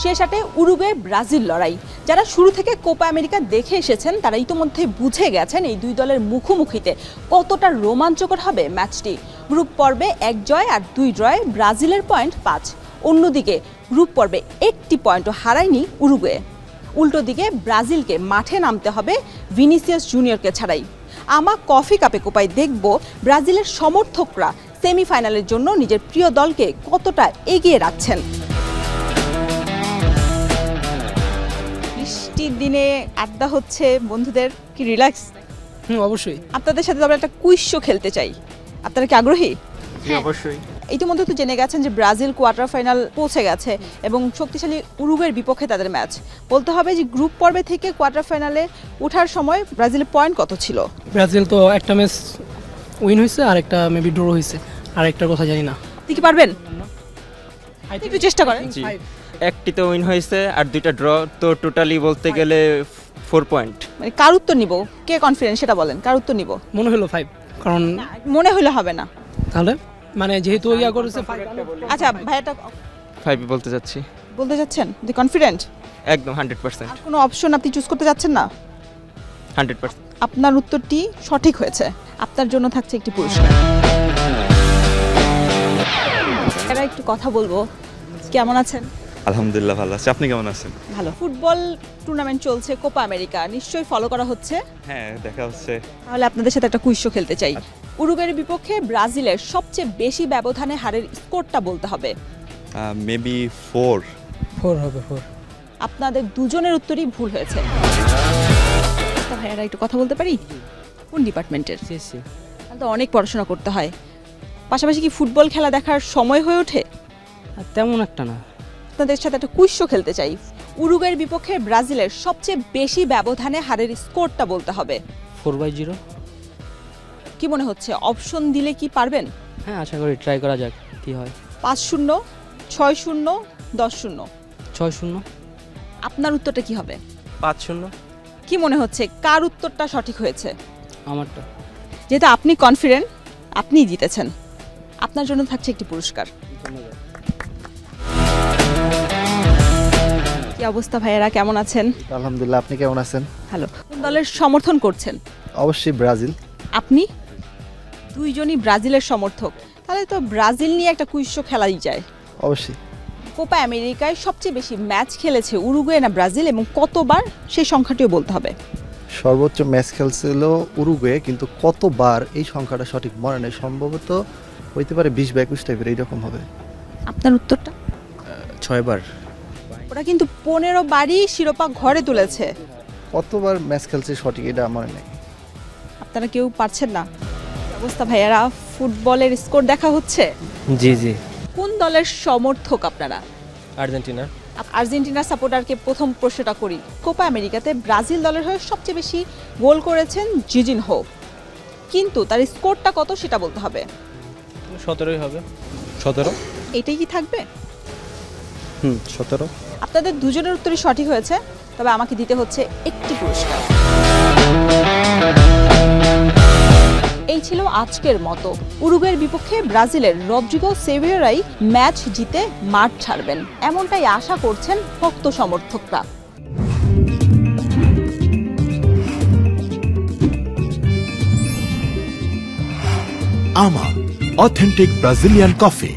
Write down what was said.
শেষ আটে Uruguay Brazil লড়াই। যারা শুরু থেকে কোপা আমেরিকা দেখে এসেছেন তারা ইতোমধ্যে বুঝে গেছেন এই দুই দলের মুখোমুখিতে কতটা রোমাঞ্চকর হবে ম্যাচটি। গ্রুপ পর্বে 1 জয় আর 2 ড্রয়ে ব্রাজিলের পয়েন্ট 5। অন্যদিকে গ্রুপ পর্বে একটি পয়েন্টও হারায়নি উরুগুয়ে। উল্টো দিকে ব্রাজিলকে মাঠে নামতে হবে ভিনিসিয়াস জুনিয়রকে ছাড়াই। আমা কফি কাপে কোপায় দেখব ব্রাজিলের সমর্থকরা সেমিফাইনালের জন্য নিজের প্রিয় দলকে কতটা এগিয়ে রাখছেন। বৃষ্টির দিনে আড্ডা হচ্ছে, বন্ধুদের কি রিল্যাক্স? অবশ্যই। আপনাদের সাথে আমরা একটা কুইজ শো খেলতে চাই, আপনারা কি আগ্রহী? অবশ্যই। ইতিমধ্যে তো জেনে গেছেন যে ব্রাজিল কোয়ার্টার ফাইনাল পৌঁছে গেছে এবং শক্তিশালী উরুগুয়ের বিপক্ষে তাদের ম্যাচ। বলতে হবে যে গ্রুপ পর্বে থেকে কোয়ার্টার ফাইনালে ওঠার সময় ব্রাজিলের পয়েন্ট কত ছিল? ব্রাজিল তো একটা ম্যাচ উইন হয়েছে আর একটা মেবি ড্র হয়েছে, আর একটার কথা জানি না। আপনি কি পারবেন? একটু চেষ্টা করেন। একটি তো উইন হয়েছে আর 2টা ড্র, তো টোটালি বলতে গেলে 4 পয়েন্ট। মানে কার উত্তর নিব, কে কনফিডেন্ট সেটা বলেন, কার উত্তর নিব? মনে হলো 5, কারণ মনে হলে হবে না। তাহলে মানে যেহেতু ইয়া করেছে 5। আচ্ছা ভাইয়াটা 5 বলতে যাচ্ছি। বলতে যাচ্ছেন যে কনফিডেন্ট? একদম 100%। আর কোনো অপশন আপনি চুজ করতে যাচ্ছেন না? 100%। আপনার উত্তরটি সঠিক হয়েছে, আপনার জন্য থাকছে একটি পুরস্কার। এরা একটু কথা বলবো। কেমন আছেন? আলহামদুলিল্লাহ ভালো আছি, আপনি কেমন আছেন? ভালো। ফুটবল টুর্নামেন্ট চলছে, কোপা আমেরিকা, নিশ্চয়ই ফলো করা হচ্ছে। হ্যাঁ দেখা হচ্ছে। তাহলে আপনাদের সাথে একটা কুইজ শো খেলতে চাই। উরুগুয়ের বিপক্ষে ব্রাজিলের সবচেয়ে বেশি ব্যবধানে হারের স্কোরটা বলতে হবে। মেবি 4 হবে 4। আপনাদের দুজনের উত্তরই ভুল হয়েছে। ভাইয়ারা একটু কথা বলতে পারি? কোন ডিপার্টমেন্টের? তো অনেক পড়াশোনা করতে হয়, পাশাপাশি কি ফুটবল খেলা দেখার সময় হয়ে ওঠে? তেমন একটা না। আপনাদের সাথে একটা কুইজ শো খেলতে চাই। উরুগুয়ের বিপক্ষে ব্রাজিলের সবচেয়ে বেশি ব্যবধানে হারের স্কোরটা বলতে হবে। 4/0। কি মনে হচ্ছে, অপশন দিলে কি পারবেন? হ্যাঁ, আশা করি ট্রাই করা যাক কি হয়। 5-0, 6-0, 10-0। 6-0। আপনার উত্তরটা কি হবে? 5-0। কি মনে হচ্ছে কার উত্তরটা সঠিক হয়েছে? আমারটা। যেহেতু আপনি কনফিডেন্ট, আপনিই জিতেছেন। আপনার জন্য থাকছে একটি পুরস্কার। কি অবস্থা ভাইয়েরা, কেমন আছেন? আলহামদুলিল্লাহ, আপনি কেমন আছেন? ভালো। কোন দলের সমর্থন করছেন? অবশ্যই ব্রাজিল। আপনি? দুইজনই ব্রাজিলের সমর্থক, তাহলে তো ব্রাজিল নিয়ে একটা কুইজ শো খেলাই যায়। অবশ্যই। কোপা আমেরিকায় সবচেয়ে বেশি ম্যাচ খেলেছে উরুগুয়ে না ব্রাজিল, এবং কতবার সেই সংখ্যাটিও বলতে হবে। সর্বোচ্চ ম্যাচ খেলছিল উরুগুয়ে, কিন্তু কতবার এই সংখ্যাটা সঠিক মনে নেই। সম্ভবত হইতে পারে 20 বা 21 টাইপের এইরকম হবে। আপনার উত্তরটা? 6 বার। ওরা কিন্তু 15 বারই শিরোপা ঘরে তুলেছে। কতবার ম্যাচ খেলছে সঠিক এটা মনে নেই। আপনারা কেউ পারছেন না? অবস্থা ভাইয়ারা, ফুটবলের স্কোর দেখা হচ্ছে। জি জি। কোন দলের সমর্থক আপনারা? আর্জেন্টিনা। আর্জেন্টিনার সাপোর্টারকে প্রথম প্রশ্নটা করি। কোপা আমেরিকাতে ব্রাজিল দলের হয়ে সবচেয়ে বেশি গোল করেছেন জিজিনহো, কিন্তু তার স্কোরটা কত সেটা বলতে হবে। 17ই হবে। 17। এটাই কি থাকবে? 17। আপনাদের দুজনের উত্তরই সঠিক হয়েছে, তবে আমাকে দিতে হচ্ছে একটি পুরস্কার। এই ছিল আজকের মতো। উরুগুয়ের বিপক্ষে ব্রাজিলের রদ্রিগো সেভিয়েরাই ম্যাচ জিতে মাঠ ছাড়বেন, এমনটাই আশা করছেন ভক্ত সমর্থকরা। আমা, authentic Brazilian coffee.